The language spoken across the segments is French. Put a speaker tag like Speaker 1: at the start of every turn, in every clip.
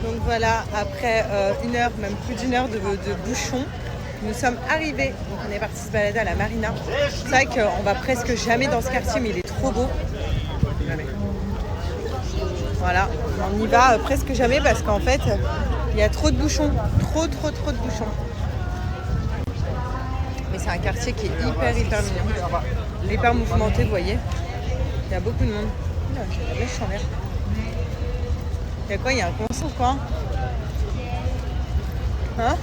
Speaker 1: Donc voilà, après une heure, même plus d'une heure de bouchon, nous sommes arrivés. Donc on est parti se balader à la marina. C'est vrai qu'on va presque jamais dans ce quartier, mais il est trop beau. Voilà, on n'y va presque jamais parce qu'en fait, il y a trop de bouchons. Trop de bouchons. Mais c'est un quartier qui est hyper mignon. Hyper mouvementé, vous voyez. Il y a beaucoup de monde. J'ai la mèche en l'air. Il y a quoi? Il y a un concert ou quoi? Hein?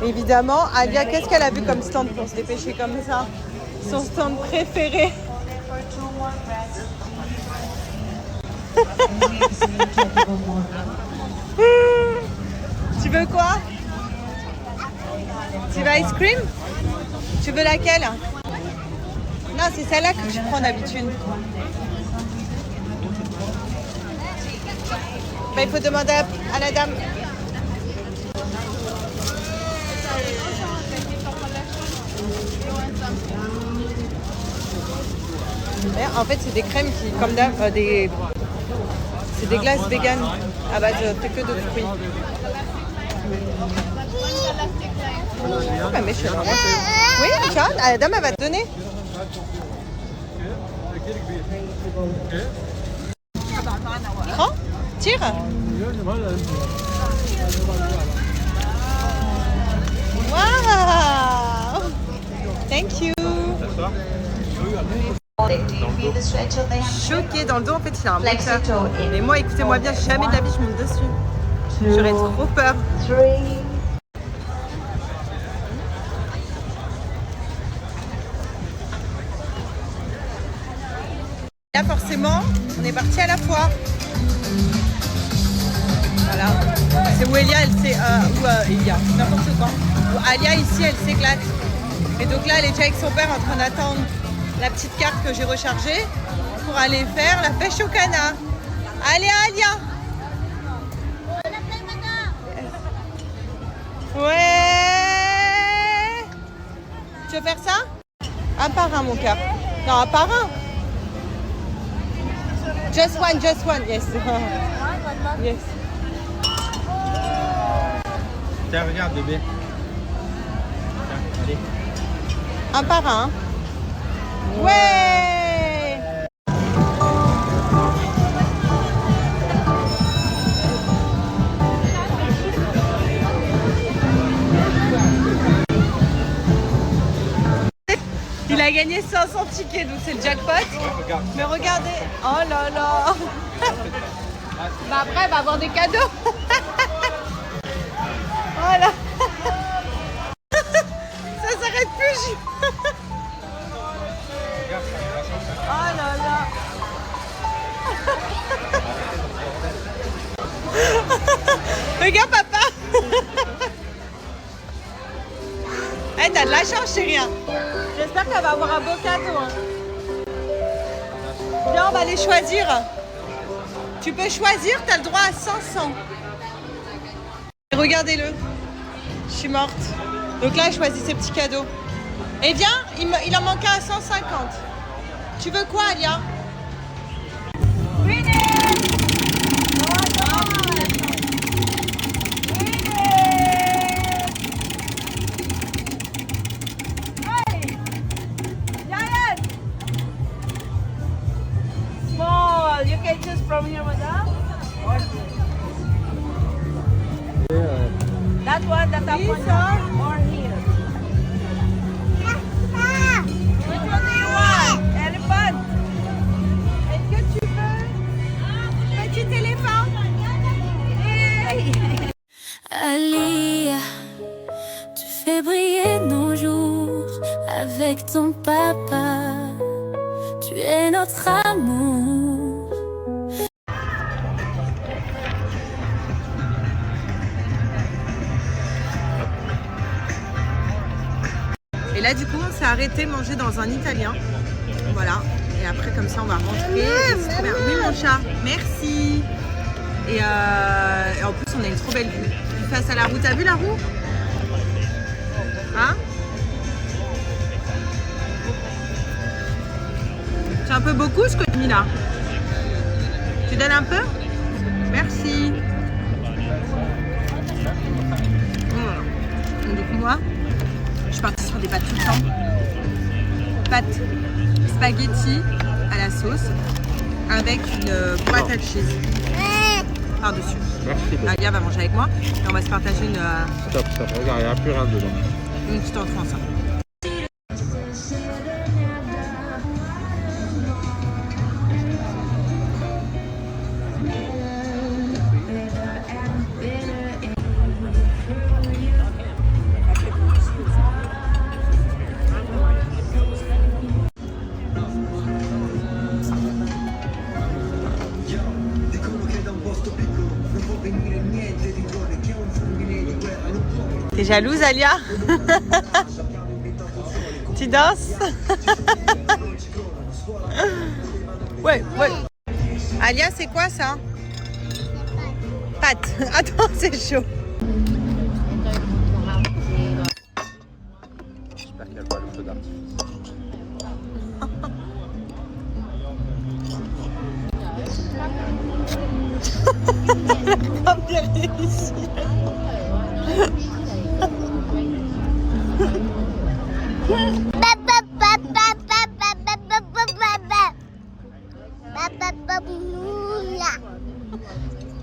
Speaker 1: Évidemment, Alia, qu'est-ce qu'elle a vu comme stand pour se dépêcher comme ça? Son stand préféré. Tu veux quoi? Tu veux ice cream? Tu veux laquelle? Non, c'est celle-là que je prends d'habitude. Bah, il faut demander à la dame. En fait, c'est des crèmes qui, comme d'hab, c'est des glaces véganes à base que de fruits. Oh, mais je suis vraiment... Oui, Richard, la dame, elle va te donner. Prends, tire. Wow! Thank you. Choqué dans le dos, en fait il a un moteur. Mais moi, écoutez-moi bien, jamais de la vie je monte dessus. J'aurais trop peur. Là forcément, on est parti à la foire. Voilà. C'est où Elia, elle s'est... Elia, n'importe quoi. Où Alia ici, elle s'éclate. Et donc là, elle est déjà avec son père en train d'attendre la petite carte que j'ai rechargée pour aller faire la pêche au canard. Allez Alia! Ouais! Tu veux faire ça? Un par un mon cœur. Non, un par un. Just one, yes. Yes.
Speaker 2: Tiens, regarde bébé. Tiens, allez.
Speaker 1: Un par un. Ouais! Il a gagné 500 tickets, donc c'est le jackpot. Mais regardez, oh là là. Bah après, elle va avoir des cadeaux. Voilà. Ça s'arrête plus. Oh là là. Regarde papa. Hey, t'as de la chance chérie. J'espère qu'elle va avoir un beau cadeau. Viens, on va les choisir. Tu peux choisir, t'as le droit à 500. Regardez-le. Je suis morte. Donc là, elle choisit ses petits cadeaux. Et viens, il en manque un à 150. Tu veux quoi, Alia?
Speaker 3: Small, you can choose from here, madam. That one, the top one, or here. Which one do you want? Elephant.
Speaker 1: Est-ce que tu veux petit éléphant?
Speaker 3: Hey.
Speaker 4: Alia, tu fais briller nos jours avec ton papa. Tu es notre amour.
Speaker 1: Et là, du coup, on s'est arrêté manger dans un italien. Voilà. Et après, comme ça, on va rentrer. Et c'est trop bien. Oui, mon chat. Merci. Et en plus, on a une trop belle vue. Face à la roue. T'as vu la roue? Hein? C'est un peu beaucoup ce que tu as mis là. Tu donnes un peu? Merci. Donc moi, je suis partie sur des pâtes tout le temps. Pâtes spaghetti à la sauce avec une patate cheese par-dessus.
Speaker 2: Merci.
Speaker 1: Alia va manger avec moi et on va se partager
Speaker 2: Stop, stop. Regarde, il n'y a plus rien dedans.
Speaker 1: une petite en France. T'es jalouse, Alia? Tu danses? Ouais, ouais. Alia, c'est quoi ça? Pâte. Attends, c'est chaud.
Speaker 2: J'espère qu'il n'y a pas le feu d'artifice.
Speaker 1: Comme t'es réussi.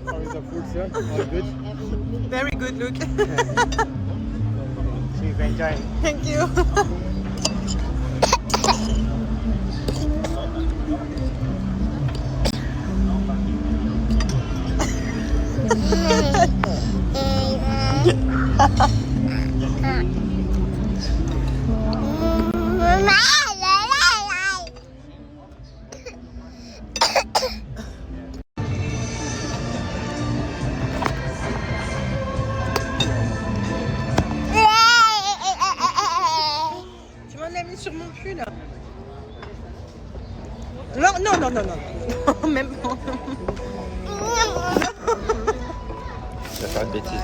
Speaker 2: How is the food, sir? All good?
Speaker 1: Very good look.
Speaker 2: She's enjoying.
Speaker 1: Thank you. Tu m'en as mis sur mon cul là. Non, non, non, non, non. Même pas.
Speaker 2: Tu vas faire une bêtise là.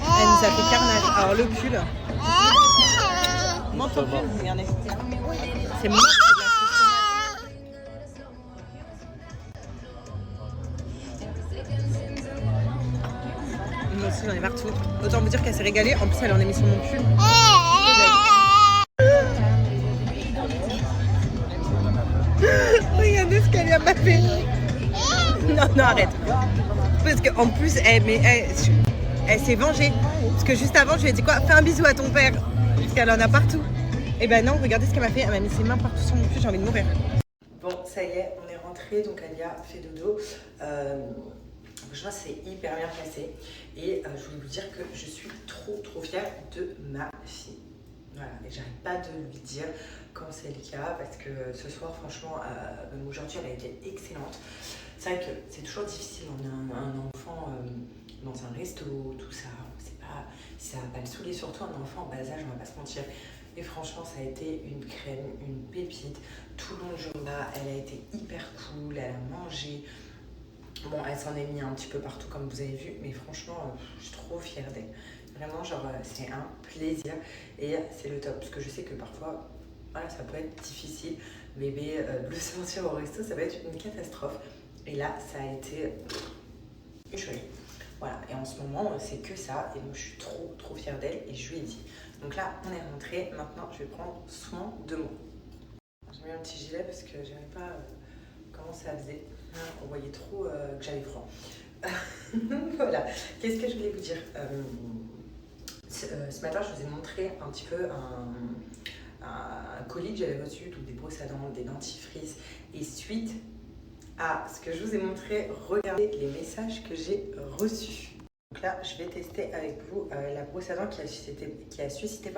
Speaker 1: Elle nous a fait carnage. Alors le pull. Montre ton pull, regardez. C'est moche, c'est de la sauce tomate. Moi aussi j'en ai partout. Autant vous dire qu'elle s'est régalée. En plus elle en a mis sur mon pull. Regardez ce qu'elle a fait. Non, non, arrête. Parce qu'en plus, elle s'est vengée. Parce que juste avant, je lui ai dit quoi? Fais un bisou à ton père. Parce qu'elle en a partout. Et ben non, regardez ce qu'elle m'a fait. Elle m'a mis ses mains partout sur mon cul, j'ai envie de mourir. Bon, ça y est, on est rentré. Donc Alia fait dodo. Franchement, c'est hyper bien passé. Et je voulais vous dire que je suis trop fière de ma fille. Voilà, et j'arrête pas de lui dire quand c'est le cas parce que ce soir, franchement, même aujourd'hui, elle a été excellente. C'est vrai que c'est toujours difficile, on a un enfant dans un resto, tout ça, on sait pas si ça va pas le saouler, surtout un enfant en bas âge, on va pas se mentir. Et franchement, ça a été une crème, une pépite. Tout le long du repas, elle a été hyper cool, elle a mangé. Bon, elle s'en est mis un petit peu partout comme vous avez vu, mais franchement, je suis trop fière d'elle. Vraiment, genre, c'est un plaisir et c'est le top. Parce que je sais que parfois, voilà, ça peut être difficile. Bébé, le sortir au resto, ça va être une catastrophe. Et là, ça a été joli. Voilà, et en ce moment, c'est que ça. Et donc, je suis trop fière d'elle et je lui ai dit. Donc là, on est rentré. Maintenant, je vais prendre soin de moi. J'ai mis un petit gilet parce que je n'avais pas comment ça faisait. On voyait trop que j'avais froid. Voilà, qu'est-ce que je voulais vous dire ce matin, je vous ai montré un petit peu un colis que j'avais reçu, donc des brosses à dents, des dentifrices. Et suite à ce que je vous ai montré, regardez les messages que j'ai reçus. Donc là, je vais tester avec vous la brosse à dents qui a suscité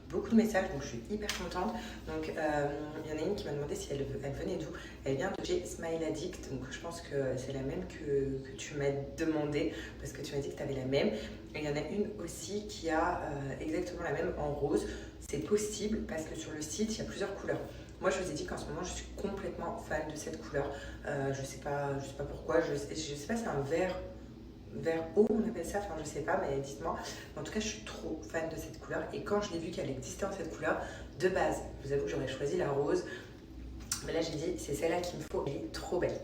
Speaker 1: beaucoup de messages, donc je suis hyper contente. Donc il y en a une qui m'a demandé si elle venait d'où. Elle vient de chez Smile Addict, donc je pense que c'est la même que tu m'as demandé, parce que tu m'as dit que tu avais la même. Et il y en a une aussi qui a exactement la même en rose. C'est possible parce que sur le site, il y a plusieurs couleurs. Moi, je vous ai dit qu'en ce moment, je suis complètement fan de cette couleur. Je sais pas pourquoi. Je sais pas, c'est un vert
Speaker 5: vert eau, on appelle ça, enfin je sais pas, mais dites-moi. En tout cas, je suis trop fan de cette couleur. Et quand je l'ai vu qu'elle existait en cette couleur, de base, je vous avoue que j'aurais choisi la rose. Mais là, j'ai dit, c'est celle-là qu'il me faut, elle est trop belle.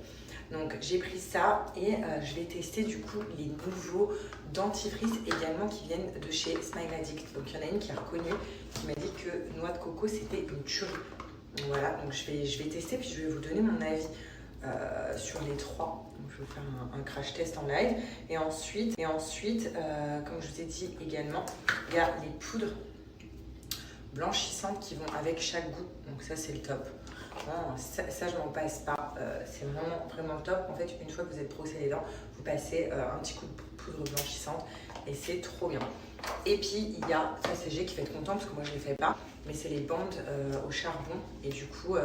Speaker 5: Donc j'ai pris ça et je vais tester du coup les nouveaux dentifrices également qui viennent de chez Smile Addict. Donc il y en a une qui a reconnu, qui m'a dit que noix de coco c'était une tuerie. Voilà, donc je vais tester puis je vais vous donner mon avis sur les trois. Donc je vais vous faire un crash test en live. Et ensuite comme je vous ai dit également, il y a les poudres blanchissantes qui vont avec chaque goût. Donc ça c'est le top. Non, ça je m'en passe pas, c'est vraiment le top. En fait, une fois que vous êtes brossé les dents, vous passez un petit coup de poudre blanchissante et c'est trop bien. Et puis il y a, ça c'est G qui va être content parce que moi je ne les fais pas, mais c'est les bandes au charbon. Et du coup,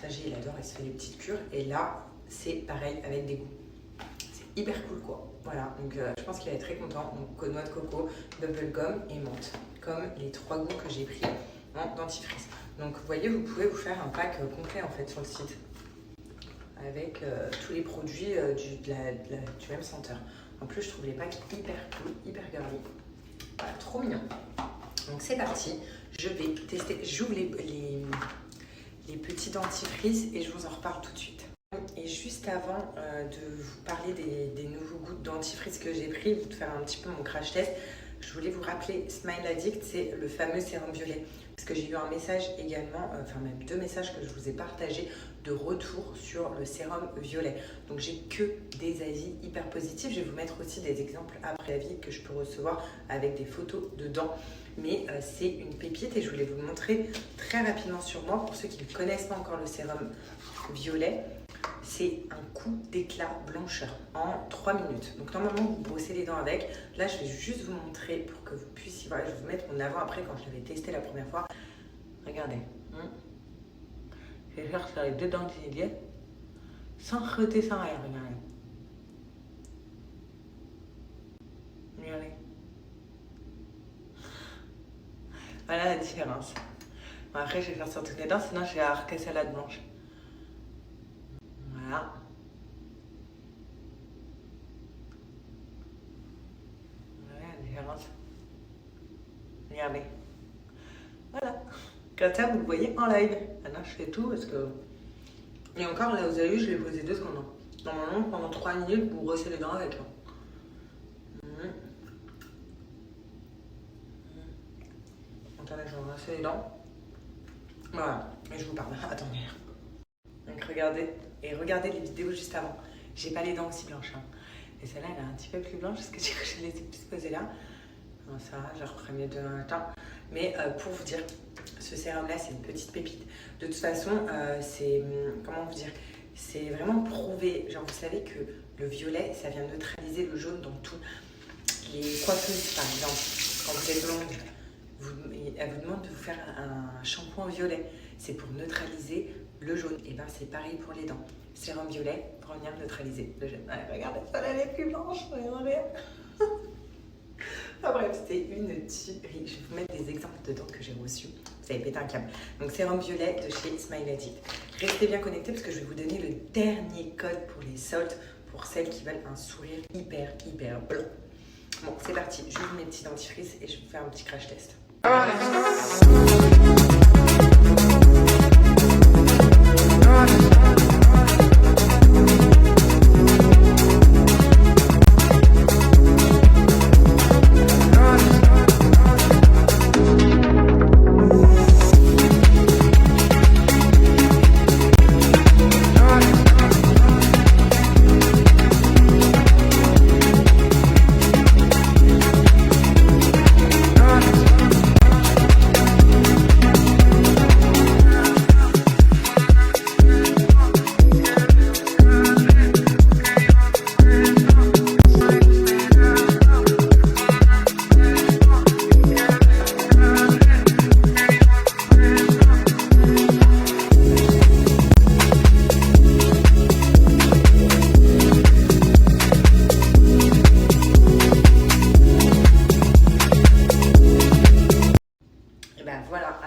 Speaker 5: ça G il adore, il se fait des petites cures. Et là, c'est pareil avec des goûts. C'est hyper cool quoi. Voilà, donc je pense qu'il va être très content. Donc noix de coco, bubblegum et menthe, comme les trois goûts que j'ai pris en dentifrice. Donc vous voyez, vous pouvez vous faire un pack complet en fait sur le site avec tous les produits du même senteur. En plus, je trouve les packs hyper cool, hyper girly. Voilà, trop mignon. Donc c'est parti, je vais tester. J'ouvre les petits dentifrices et je vous en reparle tout de suite. Et juste avant de vous parler des nouveaux goûts de dentifrice que j'ai pris, de faire un petit peu mon crash test, je voulais vous rappeler, Smile Addict, c'est le fameux sérum violet. Parce que j'ai eu un message également, enfin même 2 messages que je vous ai partagés de retour sur le sérum violet. Donc j'ai que des avis hyper positifs. Je vais vous mettre aussi des exemples après avis que je peux recevoir avec des photos dedans. Mais c'est une pépite et je voulais vous le montrer très rapidement sur moi. Pour ceux qui ne connaissent pas encore le sérum violet, c'est un coup d'éclat blancheur en 3 minutes. Donc normalement vous brossez les dents avec. Là je vais juste vous montrer pour que vous puissiez, voilà, je vais vous mettre mon avant-après quand je l'avais testé la première fois. Regardez. Je vais faire sur les 2 dents du milieu sans frotter, sans rien, regardez. Regardez. Voilà la différence. Bon, après je vais faire sur toutes les dents, sinon je vais avoir que salade blanche. Voilà. Voilà la différence. Regardez. Voilà. Comme ça, vous le voyez en live. Maintenant, je fais tout parce que... Et encore, là, vous avez vu, je l'ai posé 2 secondes. Normalement, pendant 3 minutes, vous brossez les dents avec. Attendez, je vais brosser les dents. Voilà. Et je vous parle. Attendez. Donc, regardez. Et regardez les vidéos juste avant. J'ai pas les dents aussi blanches. Hein. Et celle-là, elle est un petit peu plus blanche parce que du coup, je les ai plus posées là. Non, ça va, je reprends mieux demain matin. Mais pour vous dire, ce sérum-là, c'est une petite pépite. De toute façon, c'est... Comment vous dire? C'est vraiment prouvé. Genre, vous savez que le violet, ça vient neutraliser le jaune dans tout. Les coiffeuses, par exemple, quand vous êtes blonde, elle vous demande de vous faire un shampoing violet. C'est pour neutraliser le jaune. Et ben c'est pareil pour les dents. Sérum violet pour venir neutraliser le jaune. Allez, regardez, ça elle est plus blanche. Regardez. Enfin bref, c'était une tuerie. Je vais vous mettre des exemples de dents que j'ai reçus. Vous avez pété un câble. Donc sérum violet de chez Smile Addict. Restez bien connectés parce que je vais vous donner le dernier code pour les soldes pour celles qui veulent un sourire hyper blanc. Bon, c'est parti. Je vous mets mes petits dentifrices et je vais vous faire un petit crash test.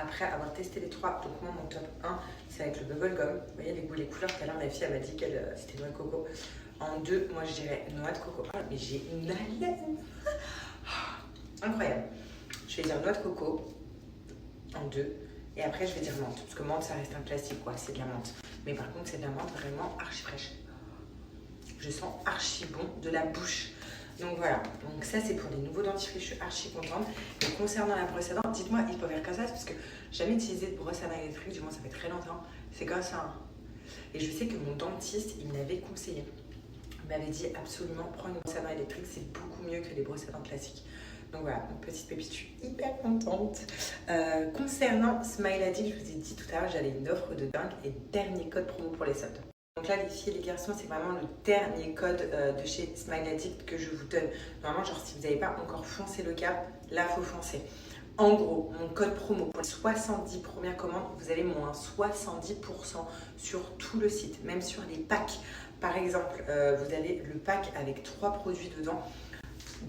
Speaker 5: Après avoir testé les 3, donc moi mon top 1 c'est avec le bubblegum. Vous voyez les couleurs tout à l'heure, la fille elle m'a dit qu'elle c'était noix de coco. En 2, moi je dirais noix de coco. Ah, mais j'ai une haleine. Incroyable. Je vais dire noix de coco en 2. Et après je vais dire menthe. Parce que menthe ça reste un classique quoi, c'est de la menthe. Mais par contre c'est de la menthe vraiment archi fraîche. Je sens archi bon de la bouche. Donc voilà, donc ça c'est pour les nouveaux dentifrices, je suis archi contente. Et concernant la brosse à dents, dites-moi, il faut faire comme ça parce que j'ai jamais utilisé de brosse à dents électrique, du moins ça fait très longtemps. C'est comme ça. Hein. Et je sais que mon dentiste, il me l'avait conseillé. Il m'avait dit absolument, prends une brosse à dents électrique, c'est beaucoup mieux que les brosses à dents classiques. Donc voilà, donc petite pépite, je suis hyper contente. Concernant Smile Addict, je vous ai dit tout à l'heure, j'avais une offre de dingue et dernier code promo pour les soldes. Donc là, les filles et les garçons, c'est vraiment le dernier code de chez Smile Addict que je vous donne. Normalement, genre si vous n'avez pas encore foncé le cap, là, il faut foncer. En gros, mon code promo pour les 70 premières commandes, vous avez moins 70% sur tout le site, même sur les packs. Par exemple, vous avez le pack avec 3 produits dedans,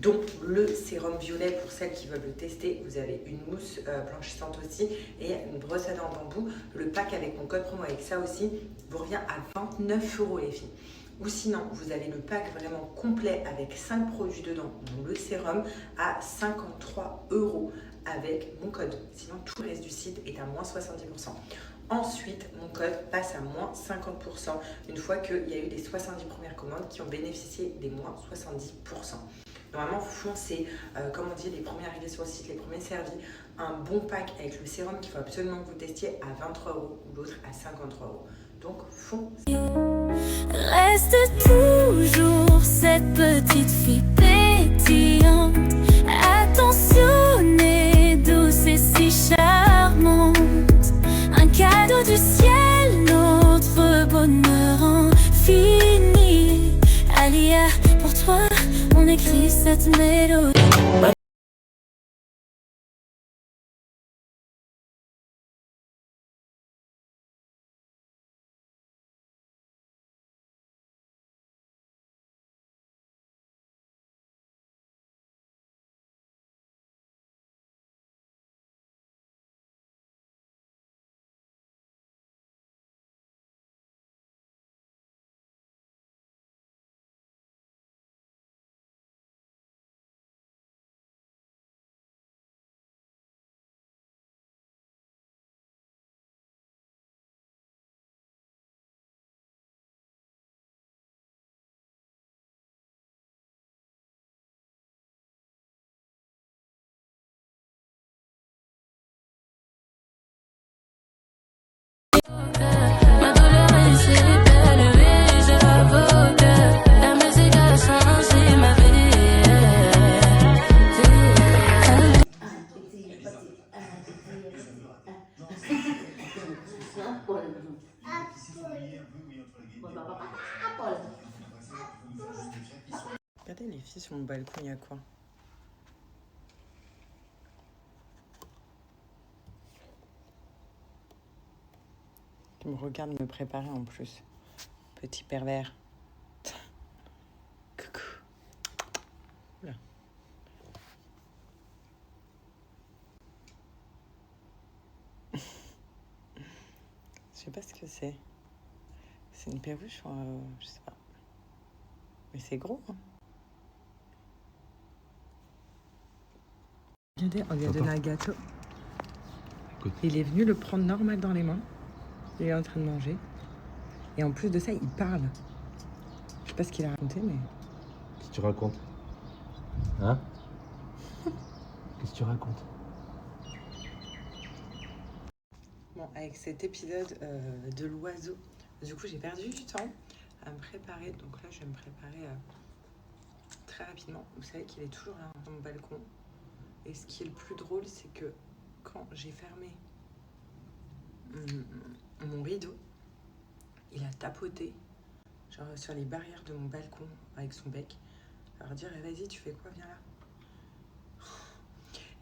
Speaker 5: dont le sérum violet pour celles qui veulent le tester. Vous avez une mousse blanchissante aussi et une brosse à dents bambou. Le pack avec mon code promo avec ça aussi vous revient à 29 € les filles. Ou sinon, vous avez le pack vraiment complet avec 5 produits dedans, dont le sérum à 53 € avec mon code. Sinon, tout le reste du site est à moins 70%. Ensuite, mon code passe à moins 50% une fois qu'il y a eu les 70 premières commandes qui ont bénéficié des moins 70%. Normalement, foncez, comme on dit, les premiers arrivés sur le site, les premiers servis, un bon pack avec le sérum qu'il faut absolument que vous testiez à 23 € ou l'autre à 53 €. Donc, foncez.
Speaker 4: Reste toujours cette petite fille pétillante, attentionnée, douce et si charmante. Un cadeau du ciel, notre bonheur infini. Alia, pour toi, on écrit cette mélodie. Ma douleur est si belle, oui, je l'avoue que la musique a changé ma vie.
Speaker 5: Regardez les filles sur mon balcon, il y a quoi? Qui me regarde me préparer en plus. Petit pervers. Coucou. Oula. Je sais pas ce que c'est. C'est une perruche ou je sais pas. Mais c'est gros, hein. Regardez, on lui a donné un gâteau.
Speaker 2: Écoute.
Speaker 5: Il est venu le prendre normal dans les mains. Il est en train de manger. Et en plus de ça, il parle. Je sais pas ce qu'il a raconté, mais...
Speaker 2: Qu'est-ce que tu racontes? Hein? Qu'est-ce que tu racontes?
Speaker 5: Bon, avec cet épisode de l'oiseau, du coup, j'ai perdu du temps à me préparer. Donc là, je vais me préparer très rapidement. Vous savez qu'il est toujours là, dans mon balcon. Et ce qui est le plus drôle, c'est que quand j'ai fermé mon rideau, il a tapoté genre sur les barrières de mon balcon avec son bec. Alors dire, vas-y, tu fais quoi, viens là.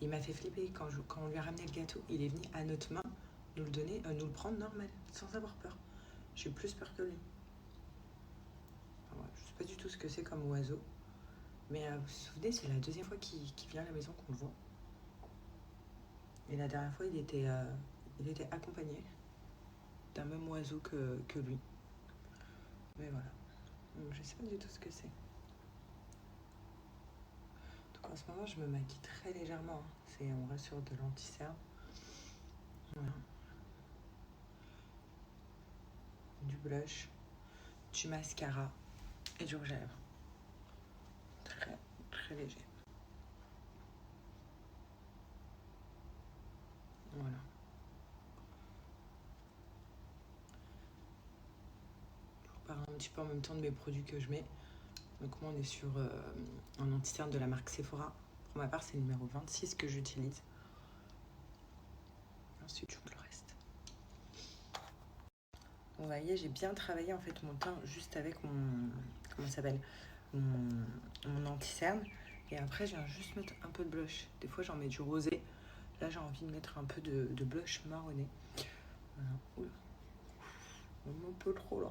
Speaker 5: Il m'a fait flipper quand on lui a ramené le gâteau. Il est venu à notre main nous le donner, nous le prendre normal, sans avoir peur. J'ai plus peur que lui. Enfin, ouais, je sais pas du tout ce que c'est comme oiseau. Mais vous vous souvenez, c'est la deuxième fois qu'il vient à la maison qu'on le voit. Et la dernière fois, il était accompagné d'un même oiseau que lui. Mais voilà. Je sais pas du tout ce que c'est. Donc en ce moment, je me maquille très légèrement. On reste sur de l'anti-cerne. Voilà. Du blush, du mascara et du rouge à lèvres. Très, très léger. Voilà. Je vous parle un petit peu en même temps de mes produits que je mets. Donc moi on est sur un anti-cerne de la marque Sephora. Pour ma part c'est le numéro 26 que j'utilise. Ensuite je vous le reste. Vous voyez j'ai bien travaillé en fait mon teint juste avec mon... Comment ça s'appelle, mon anti-cerne. Et après je viens juste mettre un peu de blush. Des fois j'en mets du rosé. Là j'ai envie de mettre un peu de blush marronné. Voilà. Oula. Un peu trop là.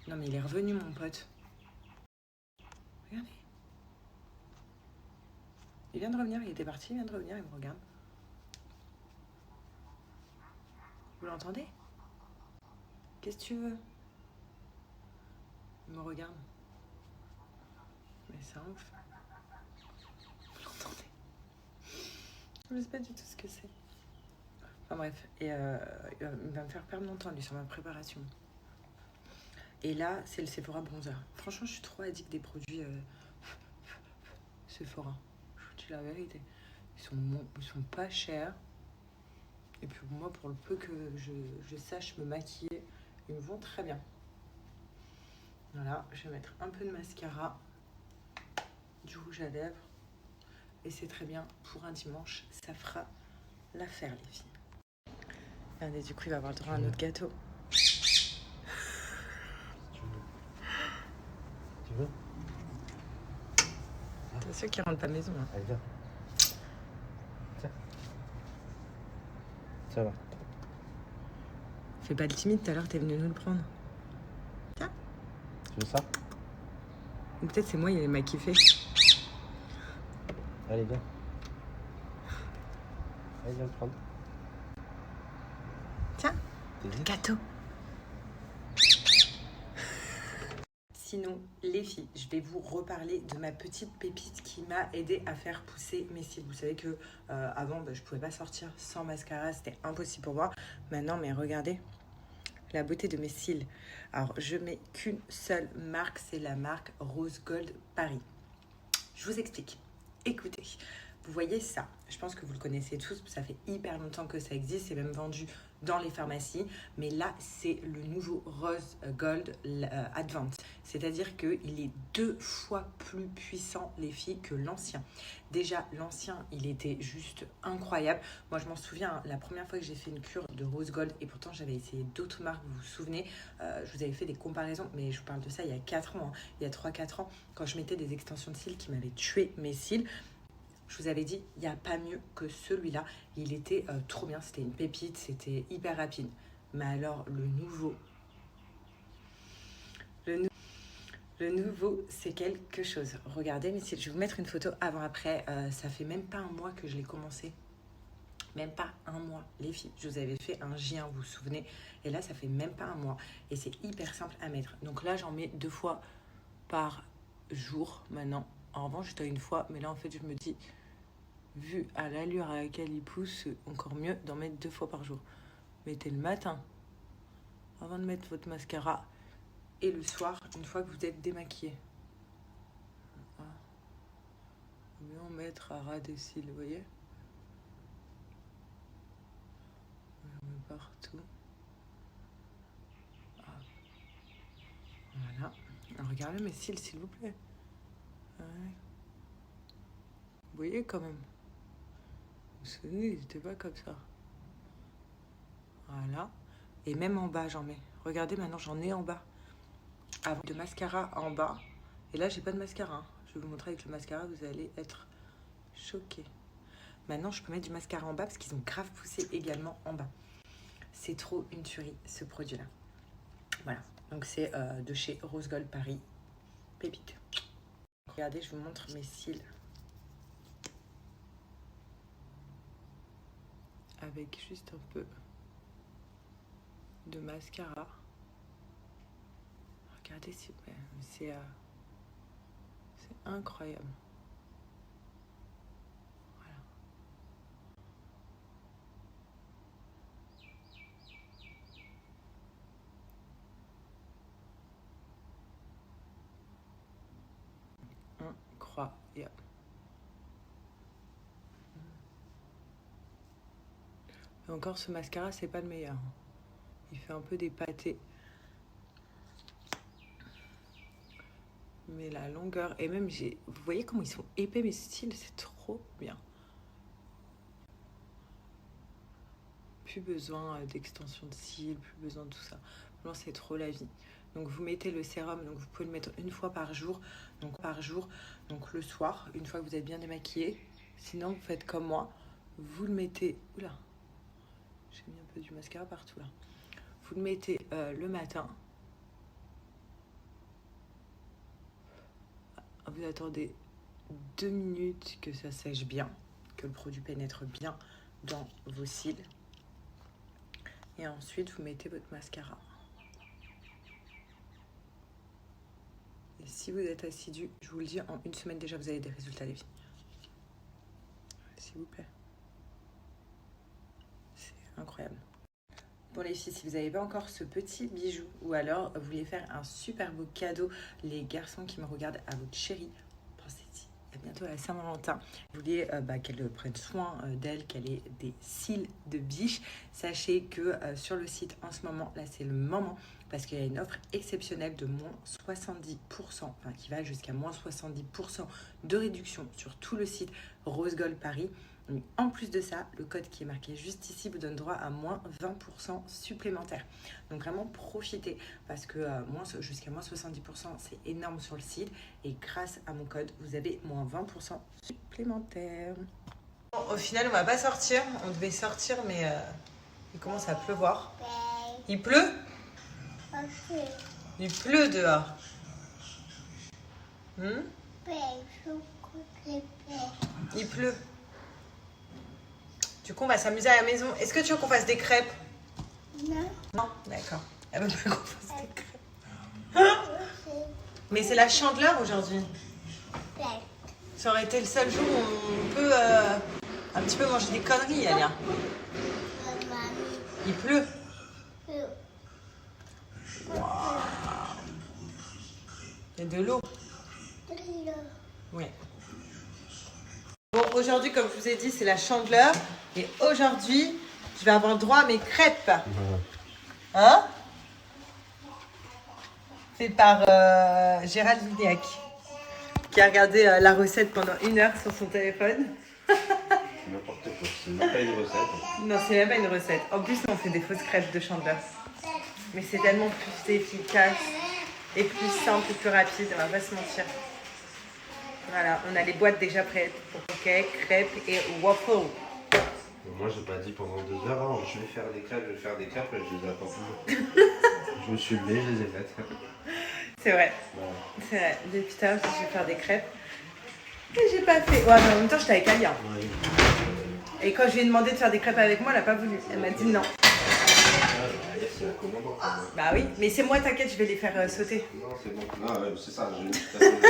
Speaker 5: Non mais il est revenu mon pote. Regardez. Il vient de revenir, il était parti, il vient de revenir, il me regarde. Vous l'entendez? Qu'est-ce que tu veux? Il me regarde. Mais c'est un ouf. Vous l'entendez? Je ne sais pas du tout ce que c'est. Enfin bref, et il va me faire perdre mon temps lui sur ma préparation. Et là, c'est le Sephora Bronzer. Franchement, je suis trop addict des produits Sephora. Je vous dis la vérité. Ils sont pas chers. Et puis moi, pour le peu que je sache me maquiller, ils me vont très bien. Voilà, je vais mettre un peu de mascara, du rouge à lèvres. Et c'est très bien pour un dimanche. Ça fera l'affaire, les filles. Regardez, du coup, il va avoir le droit à un autre gâteau.
Speaker 2: Tu veux?
Speaker 5: T'es sûr qu'il rentre pas à la maison, hein.
Speaker 2: Allez, viens. Tiens. Ça va.
Speaker 5: Fais pas le timide, tout à l'heure, t'es venu nous le prendre. Tiens.
Speaker 2: Tu veux ça?
Speaker 5: Ou peut-être c'est moi, il m'a kiffé.
Speaker 2: Allez, viens. Allez, viens le prendre.
Speaker 5: Tiens,
Speaker 2: T'es vite?
Speaker 5: gâteau. Sinon, les filles, je vais vous reparler de ma petite pépite qui m'a aidé à faire pousser mes cils. Vous savez que avant, je pouvais pas sortir sans mascara, c'était impossible pour moi. Maintenant, mais regardez la beauté de mes cils. Alors, je mets qu'une seule marque, c'est la marque Rose Gold Paris. Je vous explique. Écoutez, vous voyez ça, je pense que vous le connaissez tous, ça fait hyper longtemps que ça existe, c'est même vendu dans les pharmacies, mais là c'est le nouveau Rose Gold Advance, c'est-à-dire qu'il est 2 fois plus puissant les filles que l'ancien. Déjà l'ancien il était juste incroyable, moi je m'en souviens la première fois que j'ai fait une cure de Rose Gold et pourtant j'avais essayé d'autres marques, vous vous souvenez, je vous avais fait des comparaisons, mais je vous parle de ça il y a 4 ans, hein, il y a 3-4 ans, quand je mettais des extensions de cils qui m'avaient tué mes cils. Je vous avais dit, il n'y a pas mieux que celui-là. Il était trop bien, c'était une pépite, c'était hyper rapide. Mais alors, le nouveau, c'est quelque chose. Regardez, mais je vais vous mettre une photo avant-après. Ça fait même pas un mois que je l'ai commencé. Même pas un mois, les filles. Je vous avais fait un J1, vous vous souvenez. Et là, ça fait même pas un mois. Et c'est hyper simple à mettre. Donc là, j'en mets 2 fois par jour maintenant. En revanche, j'étais une fois, mais là, en fait, je me dis, vu à l'allure à laquelle il pousse, c'est encore mieux d'en mettre 2 fois par jour. Mettez le matin, avant de mettre votre mascara, et le soir, une fois que vous êtes démaquillé. Voilà. Mieux en mettre à ras des cils, vous voyez. On met partout. Voilà. Alors, regardez mes cils, s'il vous plaît. Ouais. Vous voyez quand même. Vous vous souvenez, ils n'étaient pas comme ça. Voilà. Et même en bas, j'en mets. Regardez, maintenant, j'en ai en bas. Avant de mascara en bas. Et là, j'ai pas de mascara. Hein. Je vais vous montrer avec le mascara, vous allez être choqués. Maintenant, je peux mettre du mascara en bas parce qu'ils ont grave poussé également en bas. C'est trop une tuerie, ce produit-là. Voilà. Donc, c'est de chez Rose Gold Paris. Pépite. Regardez, je vous montre mes cils. Avec juste un peu de mascara. Regardez, c'est incroyable. Voilà. Incroyable. Et encore, ce mascara, c'est pas le meilleur. Il fait un peu des pâtés. Mais la longueur, et même, vous voyez comment ils sont épais, mes cils, c'est trop bien. Plus besoin d'extension de cils, plus besoin de tout ça. Non, c'est trop la vie. Donc vous mettez le sérum, donc vous pouvez le mettre une fois par jour, donc le soir, une fois que vous êtes bien démaquillé. Sinon, vous faites comme moi, vous le mettez... Oula, j'ai mis un peu du mascara partout là. Vous le mettez le matin. Vous attendez 2 minutes que ça sèche bien, que le produit pénètre bien dans vos cils. Et ensuite, vous mettez votre mascara. Et si vous êtes assidu, je vous le dis, en 1 semaine déjà, vous avez des résultats, les filles. S'il vous plaît. C'est incroyable. Pour les filles, si vous n'avez pas encore ce petit bijou, ou alors vous voulez faire un super beau cadeau, les garçons qui me regardent, à votre chérie, pensez-y, à bientôt à la Saint-Valentin. Vous voulez qu'elle prenne soin d'elle, qu'elle ait des cils de biche. Sachez que sur le site en ce moment, là c'est le moment, parce qu'il y a une offre exceptionnelle de moins 70%, enfin qui va jusqu'à moins 70% de réduction sur tout le site Rose Gold Paris. En plus de ça, le code qui est marqué juste ici vous donne droit à moins 20% supplémentaire. Donc vraiment profitez parce que jusqu'à moins 70% c'est énorme sur le site et grâce à mon code vous avez moins 20% supplémentaire. Bon, au final on va pas sortir, on devait sortir mais il commence à pleuvoir. Il pleut ? Il pleut dehors. Il pleut. Du coup, on va s'amuser à la maison. Est-ce que tu veux qu'on fasse des crêpes? Non. Non, d'accord. Elle veut pas qu'on fasse des crêpes. Mais c'est la Chandeleur aujourd'hui. Ça aurait été le seul jour où on peut un petit peu manger des conneries, Alia. Il pleut. Wow. Il y a de l'eau. Oui. Bon, aujourd'hui, comme je vous ai dit, c'est la Chandeleur. Et aujourd'hui, je vais avoir droit à mes crêpes. Hein? Fait par Gérald Lignac, qui a regardé la recette pendant 1 heure sur son téléphone.
Speaker 2: C'est n'importe quoi, c'est même pas une recette.
Speaker 5: Non, c'est même pas une recette. En plus, on fait des fausses crêpes de Chandeleur. Mais c'est tellement plus efficace et plus simple et plus rapide, on va pas se mentir. Voilà, on a les boîtes déjà prêtes pour cake, crêpes et waffles.
Speaker 2: Moi, j'ai pas dit pendant 2 heures, hein, je vais faire des crêpes, et je les attends toujours. Je me suis levé, je les ai faites.
Speaker 5: C'est vrai.
Speaker 2: Voilà.
Speaker 5: C'est vrai. Depuis tout à l'heure, je vais faire des crêpes. Et j'ai pas fait. Ouais, mais en même temps, j'étais avec Alia.
Speaker 2: Ouais.
Speaker 5: Et quand je lui ai demandé de faire des crêpes avec moi, elle a pas voulu. Elle m'a dit non.
Speaker 2: C'est la commande.
Speaker 5: Bah oui, mais c'est moi, t'inquiète, je vais les faire sauter.
Speaker 2: Non, c'est bon. Non, ouais, c'est ça, j'ai mis tout à fait.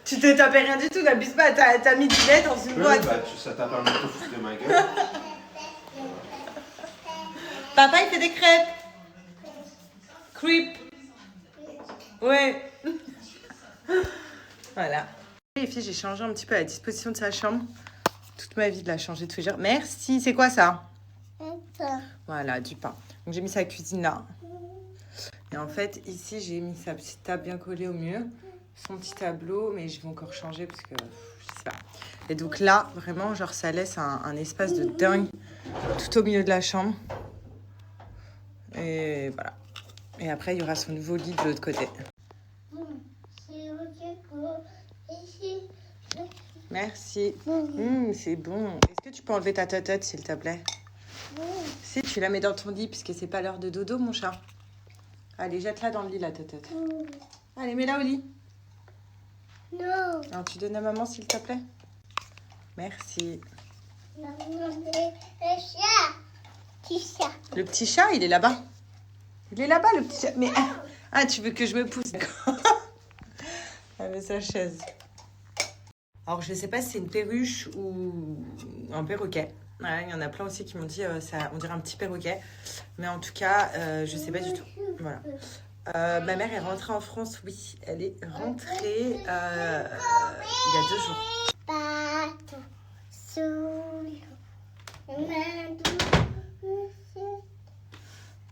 Speaker 5: Tu t'es tapé rien du tout, n'abuse pas, t'as mis du lait dans une boîte.
Speaker 2: Bah, ça t'a permis de te foutre de ma gueule.
Speaker 5: Papa, il fait des crêpes. Creep. Ouais. Voilà. Les filles, j'ai changé un petit peu la disposition de sa chambre. Toute ma vie de la changer tous les jours. Merci. C'est quoi ça? Voilà, du pain. Donc j'ai mis sa cuisine là. Et en fait, ici, j'ai mis sa petite table bien collée au mur. Son petit tableau, mais je vais encore changer parce que je sais pas. Et donc là, vraiment, genre, ça laisse un espace de dingue tout au milieu de la chambre. Et voilà. Et après, il y aura son nouveau lit de l'autre côté. Merci. C'est bon. Est-ce que tu peux enlever ta tête, s'il te plaît? Si, tu la mets dans ton lit puisque c'est pas l'heure de dodo, mon chat. Allez, jette-la dans le lit, la tête. Allez, mets-la au lit.
Speaker 3: Non.
Speaker 5: Alors, tu donnes à maman, s'il te plaît? Merci.
Speaker 3: Le chat. Petit chat.
Speaker 5: Le petit chat, il est là-bas.
Speaker 1: Il est là-bas, le petit chat. Mais ah, tu veux que je me pousse, d'accord. Avec sa chaise. Alors, je sais pas si c'est une perruche ou un perroquet. Ouais, il y en a plein aussi qui m'ont dit ça, on dirait un petit perroquet. Mais en tout cas, je sais pas du tout. Voilà. Ma mère est rentrée en France, oui. Elle est rentrée il y a 2 jours.